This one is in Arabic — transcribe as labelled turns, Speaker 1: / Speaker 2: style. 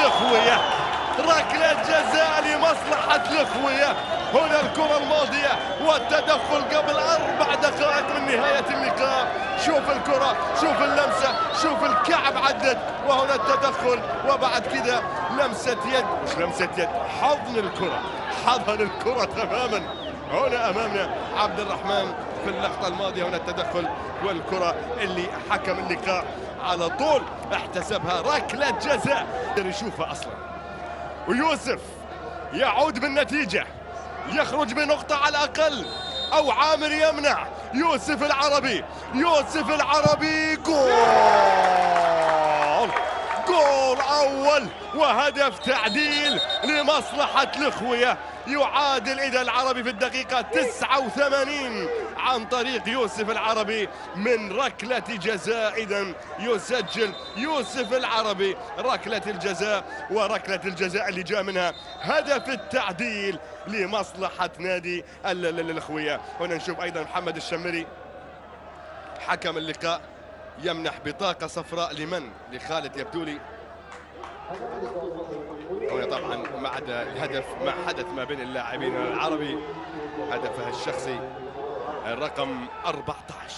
Speaker 1: الأخوية، ركلة جزاء لمصلحة الأخوية. هنا الكرة الماضية والتدخل قبل 4 دقائق من نهاية اللقاء. شوف الكرة، شوف اللمسة، شوف الكعب عدت، وهنا التدخل، وبعد كذا لمسة يد، مش لمسة يد، حضن الكرة، حضن الكرة تماما. هنا أمامنا عبد الرحمن في اللقطة الماضية. هنا التدخل والكرة اللي حكم اللقاء على طول احتسبها ركلة جزاء، يشوفها أصلا. ويوسف يعود بالنتيجة، يخرج بنقطة على الأقل، أو عامر يمنع. يوسف العربي، يوسف العربي، جول، جول أول وهدف تعديل لمصلحة الأخوية. يعادل إذا العربي في الدقيقة 89 عن طريق يوسف العربي من ركلة جزاء. إذا يسجل يوسف العربي ركلة الجزاء، وركلة الجزاء اللي جاء منها هدف التعديل لمصلحة نادي الأخوية. هنا نشوف أيضا محمد الشمري حكم اللقاء يمنح بطاقة صفراء لمن؟ لخالد يبدولي. هنا طبعا مع الهدف ما حدث ما بين اللاعبين العربي، هدفه الشخصي الرقم 14.